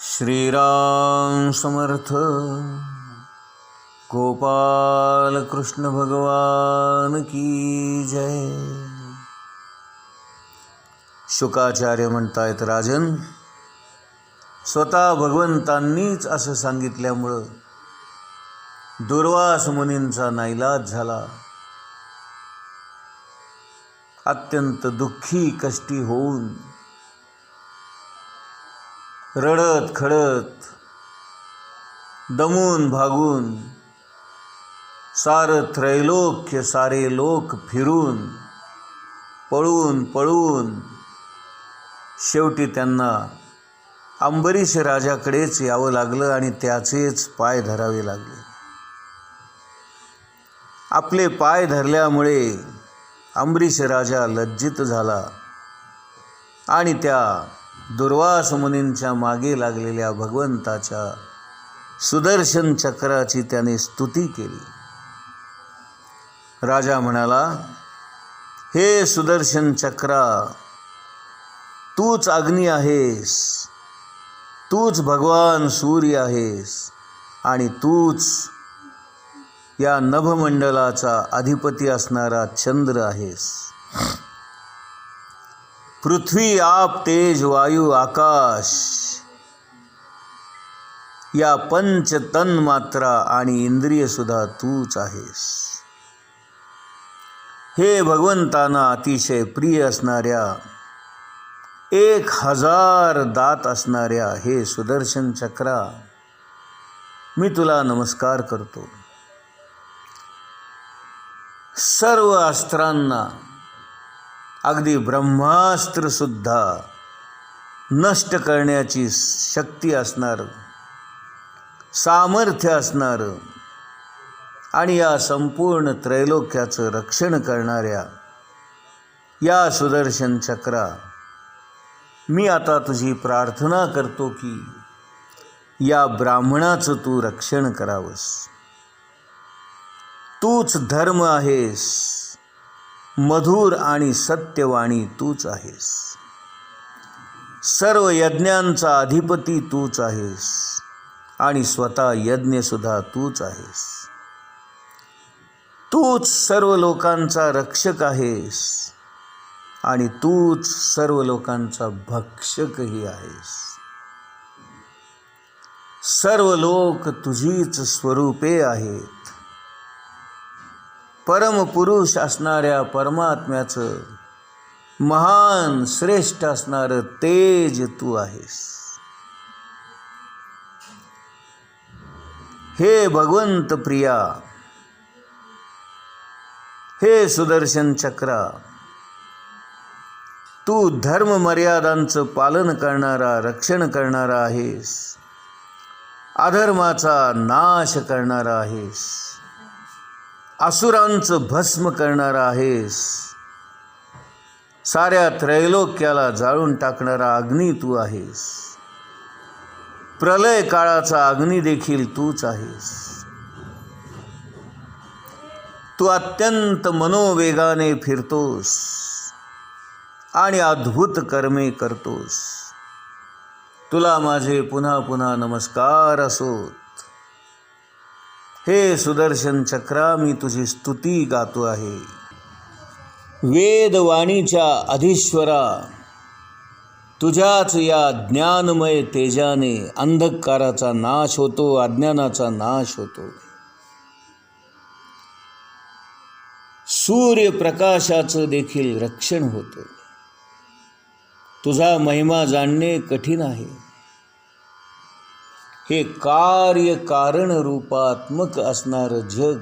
श्रीराम समर्थ. गोपाल कृष्ण भगवान की जय. शुकाचार्य म्हणतायत, राजन, स्वतः भगवंतांनीच असं सांगितल्यामुळं दुर्वास मुनींचा नाईलाज झाला. अत्यंत दुःखी कष्टी होऊन रडत खडत दमून भागून सारं त्रैलोक्य सारे लोक फिरून पळून शेवटी त्यांना अंबरीश राजाकडेच यावं लागलं आणि त्याचेच पाय धरावे लागले. आपले पाय धरल्यामुळे अंबरीश राजा लज्जित झाला आणि त्या दुर्वास मुनींच्या मागे लागलेल्या भगवंताच्या सुदर्शन चक्राची त्याने स्तुती केली. राजा म्हणाला, हे सुदर्शन चक्रा, तूच अग्नी आहेस, तूच भगवान सूर्य आहेस आणि तूच या नभमंडलाचा अधिपती असणारा चंद्र आहेस. पृथ्वी, आप, तेज, वायू, आकाश या पंच तन्मात्रा आणि इंद्रिय सुद्धा तूच आहेस. हे भगवंतांना अतिशय प्रिय असणाऱ्या 1000 दात असणाऱ्या हे सुदर्शन चक्रा, मी तुला नमस्कार करतो. सर्व अस्त्रांना, अगदी ब्रह्मास्त्र सुद्धा नष्ट करण्याची शक्ती असणारं, सामर्थ्य असणारं आणि या संपूर्ण त्रैलोक्याचं रक्षण करणाऱ्या या सुदर्शन चक्रा, मी आता तुझी प्रार्थना करतो की या ब्राह्मणाचं तू रक्षण करावंस. तूच धर्म आहेस, मधुर आणि सत्यवाणी तूच आहेस, सर्व यज्ञांचा अधिपती तूच आहेस आणि स्वतः यज्ञसुद्धा तूच आहेस. तूच सर्व लोकांचा रक्षक आहेस आणि तूच सर्व लोकांचा भक्षकही आहेस. सर्व लोक तुझीच स्वरूपे आहेत. परमपुरुष असणाऱ्या परमात्म्याचं महान श्रेष्ठ असणारं तेज तू आहेस. हे भगवंत प्रिया, हे सुदर्शन चक्रा, तू धर्म मर्यादांचं पालन करणारा, रक्षण करणारा आहेस, अधर्माचा नाश करणारा आहेस, असुरांचं भस्म करणारा आहेस, साऱ्या त्रैलोक्याला जाळून टाकणारा अग्नी तू आहेस. प्रलय काळाचा अग्नी देखील तूच आहेस. तू अत्यंत मनोवेगाने फिरतोस आणि अद्भुत कर्मे करतोस. तुला माझे पुन्हा पुन्हा नमस्कार असोत. हे सुदर्शन चक्रा, मी तुझी स्तुती गातो आहे. वेदवाणीच्या अधीश्वरा, तुझ्याच या ज्ञानमय तेजाने अंधकाराचा नाश होतो, अज्ञानाचा नाश होतो. सूर्यप्रकाशाचं देखील रक्षण होतं. तुझा महिमा जाणणे कठीण आहे. हे कार्य कारण रूपात्मक असणारं जग,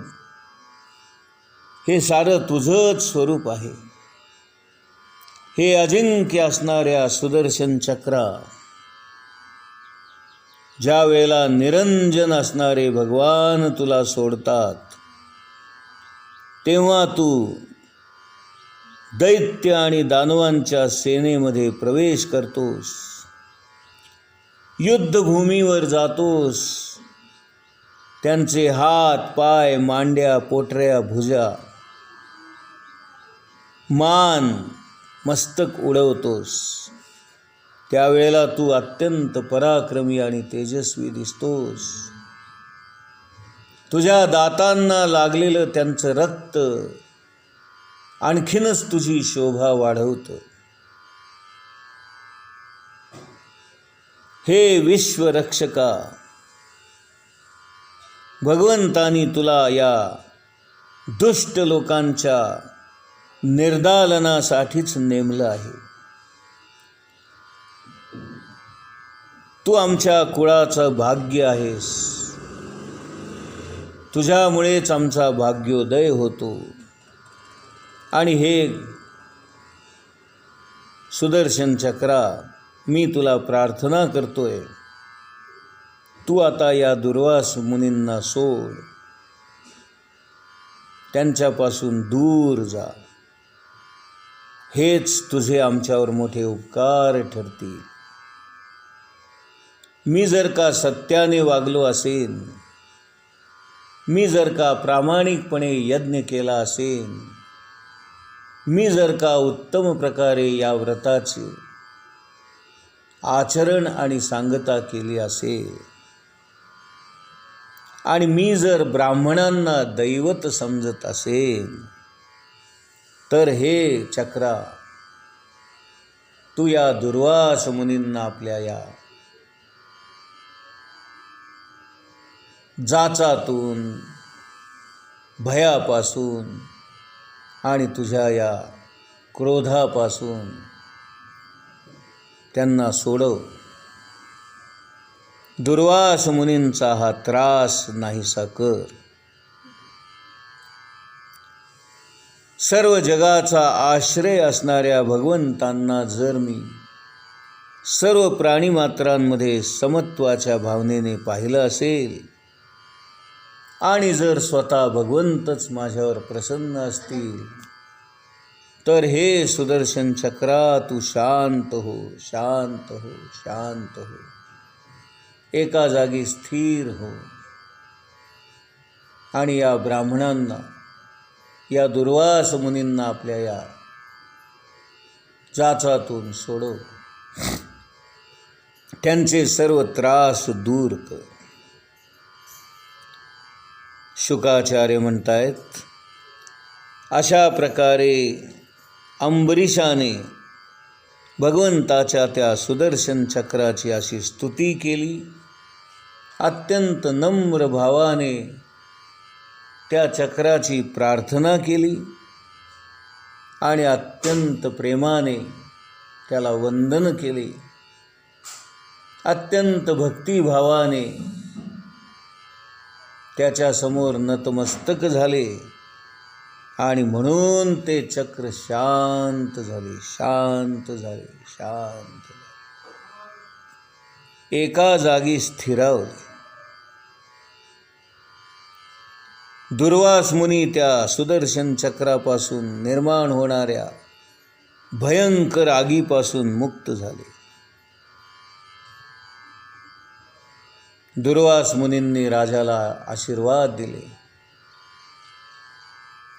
हे सारं तुझंच स्वरूप आहे. हे अजिंक्य असणाऱ्या सुदर्शन चक्रा, ज्या वेळेला निरंजन असणारे भगवान तुला सोडतात, तेव्हा तू दैत्य आणि दानवांच्या सेनेमध्ये प्रवेश करतोस, युद्धभूमीवर जातोस, त्यांचे हात, पाय, मांड्या, पोटऱ्या, भुजा, मान, मस्तक उडवतोस. त्यावेळेला तू अत्यंत पराक्रमी आणि तेजस्वी दिसतोस. तुझ्या दातांना लागलेलं त्यांचं रक्त आणखीनच तुझी शोभा वाढवतं. हे विश्वरक्षका, भगवंतानी तुला या दुष्ट लोकांच्या निर्दालनासाठीच नेमलं आहे. तू आमच्या कुळाचं भाग्य आहेस. तुझ्यामुळेच आमचा भाग्योदय होतो. आणि हे सुदर्शन चक्रा, मी तुला प्रार्थना करतोय, तू आता या दुर्वास मुनींना सोड, त्यांच्यापासून दूर जा. हेच तुझे आमच्यावर मोठे उपकार ठरतील. मी जर का सत्याने वागलो असेन, मी जर का प्रामाणिकपणे यज्ञ केला असेन, मी जर का उत्तम प्रकारे या व्रताचे आचरण आणि सांगता केली असेल, आणि मी जर ब्राह्मणांना दैवत समजत असेल, तर हे चक्रा, तू या दुर्वास मुनींना आपल्या या जाचातून, भयापासून आणि तुझ्या या क्रोधापासून त्यांना सोडव. दुर्वास मुनींचा हा त्रास नाहीसा कर. सर्व जगाचा आश्रय असणाऱ्या भगवंतांना जर मी सर्व प्राणीमात्रांमध्ये समत्वाच्या भावनेने पाहिलं असेल, आणि जर स्वतः भगवंतच माझ्यावर प्रसन्न असतील, तर हे सुदर्शन चक्रा, तू शांत हो, शांत हो, शांत हो. एका जागी स्थिर हो आणि या ब्राह्मणांना, या दुर्वास मुनींना आपल्या या जाचातून सोडव. त्यांचे सर्व त्रास दूर कर. शुकाचार्य म्हणतायत, अशा प्रकारे अंबरीशाने भगवंताच्या त्या सुदर्शन चक्राची अशी स्तुती केली. अत्यंत नम्र भावाने त्या चक्राची प्रार्थना केली आणि अत्यंत प्रेमाने त्याला वंदन केले. अत्यंत भक्तिभावाने त्याच्यासमोर नतमस्तक झाले आणि म्हणून ते चक्र शांत झाले, शांत झाले, शांत झाले, एका जागी स्थिरावले. दुर्वास मुनी त्या सुदर्शन चक्रापासून निर्माण होणाऱ्या भयंकर आगीपासून मुक्त झाले. दुर्वास मुनींनी राजाला आशीर्वाद दिले,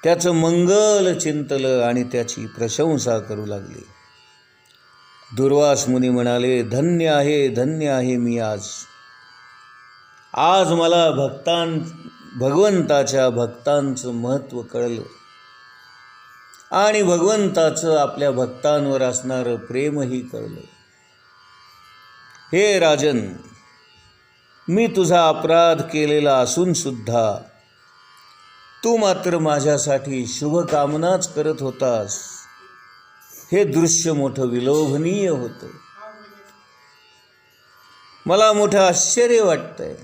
त्याचं मंगल चिंतलं आणि त्याची प्रशंसा करू लागले. दुर्वास मुनी म्हणाले, धन्य आहे, धन्य आहे मी आज मला भगवंताच्या भक्तांचं महत्त्व कळलं आणि भगवंताचं आपल्या भक्तांवर असणारं प्रेमही कळलं. हे राजन, मी तुझा अपराध केलेला असून सुद्धा तू मात्र माझ्यासाठी शुभकामनाच करत होतास. हे दृश्य मोठं विलोभनीय होतं. मला मोठं आश्चर्य वाटतंय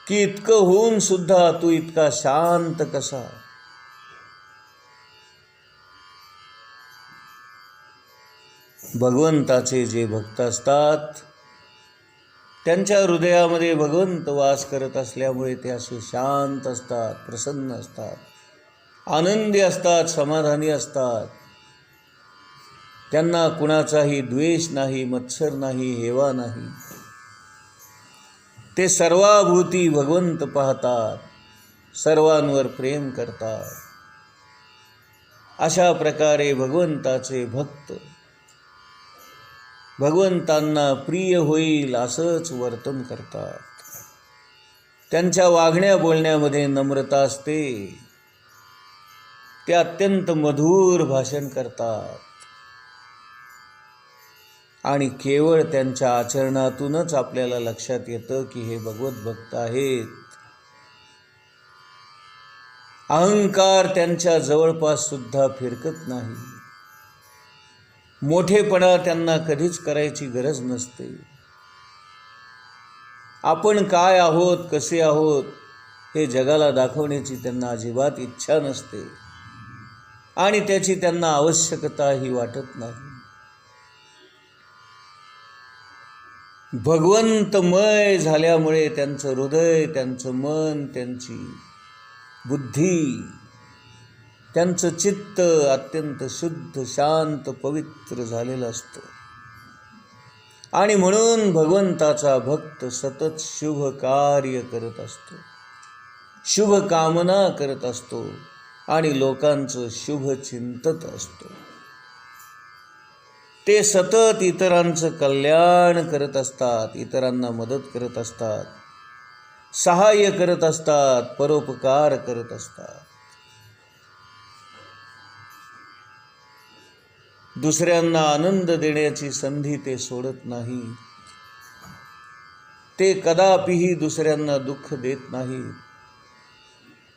की इतकं होऊन सुद्धा तू इतका शांत कसा. भगवंताचे जे भक्त असतात त्यांच्या हृदयामध्ये भगवंत वास करत असल्यामुळे ते असे शांत असतात, प्रसन्न असतात, आनंदी असतात, समाधानी असतात. त्यांना कुणाचाही द्वेष नाही, मत्सर नाही, हेवा नाही. ते सर्वाभूती भगवंत पाहतात, सर्वांवर प्रेम करतात. अशा प्रकारे भगवंताचे भक्त भगवंतांना प्रिय होईल असंच वर्तन करतात. त्यांच्या वागण्या बोलण्यामध्ये नम्रता असते. ते अत्यंत मधुर भाषण करतात आणि केवळ त्यांच्या आचरणातूनच आपल्याला लक्षात येतं की हे भगवत भक्त आहेत. अहंकार त्यांच्या जवळपास सुद्धा फिरकत नाही. मोठेपणा त्यांना कधीच करायची गरज नसते. आपण काय आहोत, कसे आहोत हे जगाला दाखवण्याची त्यांना अजिबात इच्छा नसते आणि त्याची त्यांना आवश्यकताही वाटत नाही. भगवंतमय झाल्यामुळे त्यांचं हृदय, त्यांचं मन, त्यांची बुद्धी, त्यांचं चित्त अत्यंत शुद्ध, शांत, पवित्र झालेलं असतं. आणि म्हणून भगवंताचा भक्त सतत शुभ कार्य करत असतो, शुभ कामना करत असतो आणि लोकांचं शुभ चिंतत असतो. ते सतत इतरांचं कल्याण करत असतात, इतरांना मदत करत असतात, सहाय्य करत असतात, परोपकार करत असतात. दुसऱ्यांना आनंद देण्याची संधी ते सोडत नाही. ते कदापिही दुसऱ्यांना दुःख देत नाहीत,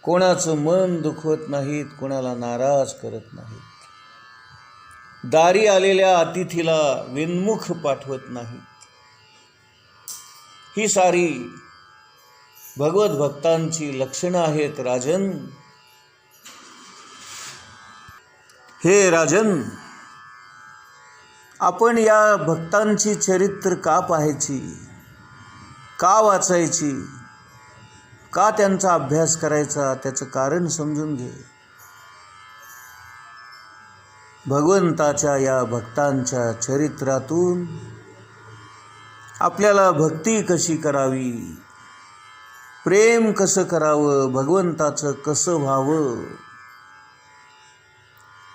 कोणाचं मन दुखवत नाहीत, कोणाला नाराज करत नाहीत. दारी आलेल्या अतिथीला विनमुख पाठवत नाहीत. ही सारी भगवत भक्तांची लक्षणं आहेत. राजन, हे राजन, आपण या भक्तांची चरित्र का पाहायची, का वाचायची, का त्यांचा अभ्यास करायचा, त्याचं कारण समजून घे. भगवंताच्या या भक्तांच्या चरित्रातून आपल्याला भक्ती कशी करावी, प्रेम कसं करावं, भगवंताचं कसं व्हावं,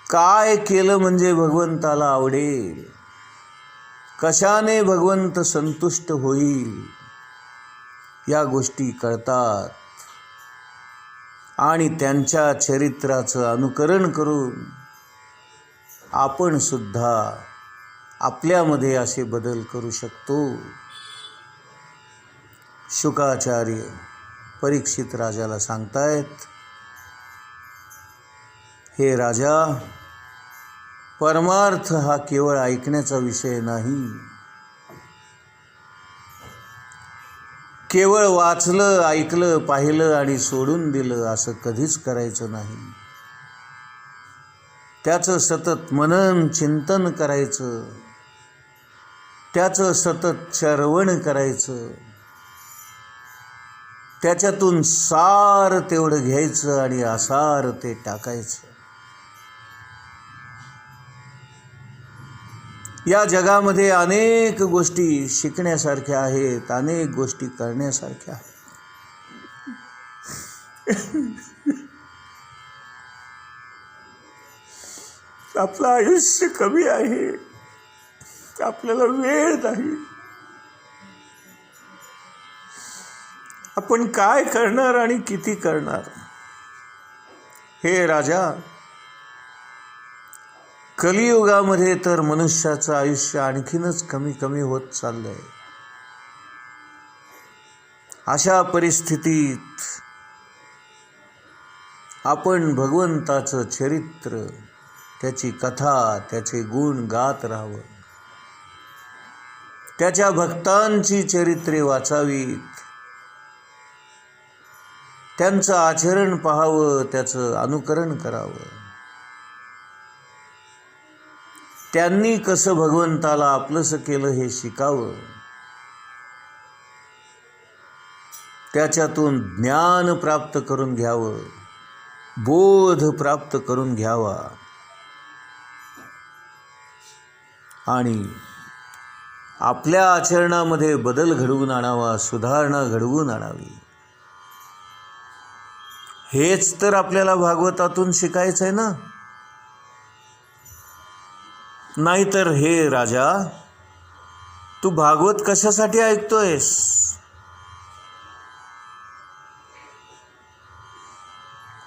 काय केलं म्हणजे भगवंताला आवडेल, कशाने भगवंत संतुष्ट होईल, या गोष्टी कळतात. आणि त्यांच्या चरित्राचं अनुकरण करून आपण सुद्धा आपल्यामध्ये असे बदल करू शकतो. शुकाचार्य परीक्षित राजाला सांगतायत, हे राजा, परमार्थ हा केवळ ऐकण्याचा विषय नाही. केवळ वाचलं, ऐकलं, पाहिलं आणि सोडून दिलं असं कधीच करायचं नाही. त्याचं सतत मनन चिंतन करायचं, त्याचं सतत श्रवण करायचं, त्याच्यातून सार तेवढं घ्यायचं आणि असार ते टाकायचं. या जगामध्ये अनेक गोष्टी शिकण्यासारख्या आहेत, अनेक गोष्टी करण्यासारख्या आहेत. आपलं आयुष्य कमी आहे, आपल्याला वेळ नाही. आपण काय करणार आणि किती करणार? हे राजा, कलियुगामध्ये तर मनुष्याचं आयुष्य आणखीनच कमी कमी होत चाललंय. अशा परिस्थितीत आपण भगवंताचं चरित्र, त्याची कथा, त्याचे गुण गात राहावं. त्याच्या भक्तांची चरित्रे वाचावीत, त्यांचं आचरण पाहावं, त्याचं अनुकरण करावं. त्यांनी कसं भगवंताला आपलंसं केलं हे शिकावं. त्याच्यातून ज्ञान प्राप्त करून घ्यावं, बोध प्राप्त करून घ्यावा आणि आपल्या आचरणामध्ये बदल घडवून आणावा, सुधारणा घडवून आणावी. हेच तर आपल्याला भागवतातून शिकायचं आहे ना. नाहीतर हे राजा, तू भागवत कशासाठी ऐकतोयस?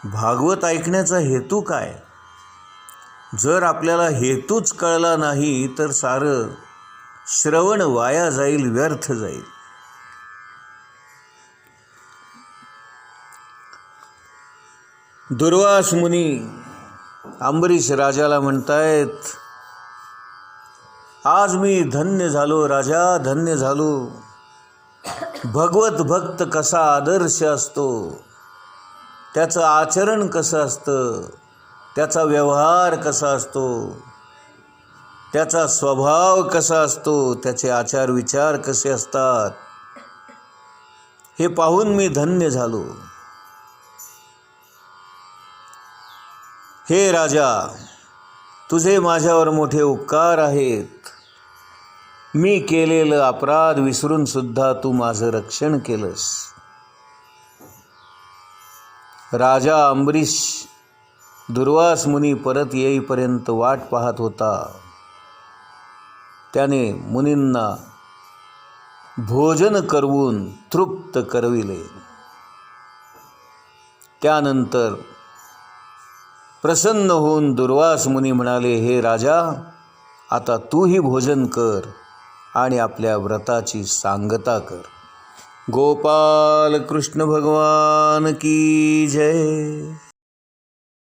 भागवत ऐकण्याचा हेतू काय? जर आपल्याला हेतूच कळला नाही तर सारं श्रवण वाया जाईल, व्यर्थ जाईल. दुर्वास मुनी अंबरीश राजाला म्हणतायत, आज मी धन्य झालो राजा, धन्य झालो. भगवत भक्त कसा आदर्श असतो, त्याचं आचरण कसं असतं, त्याचा व्यवहार कसा असतो, त्याचा स्वभाव कसा असतो, त्याचे आचार विचार कसे असतात, हे पाहून मी धन्य झालो. हे राजा, तुझे माझ्यावर मोठे उपकार आहेत. मी केलेलं अपराध विसरून सुद्धा तू माझं रक्षण केलंस. राजा अंबरीश दुर्वास मुनी परत येईपर्यंत वाट पाहत होता. त्याने मुनींना भोजन करवून तृप्त करविले. त्यानंतर प्रसन्न होऊन दुर्वास मुनी म्हणाले, हे राजा, आता तूही भोजन कर आणि आपल्या व्रताची सांगता कर. गोपाल कृष्ण भगवान की जय.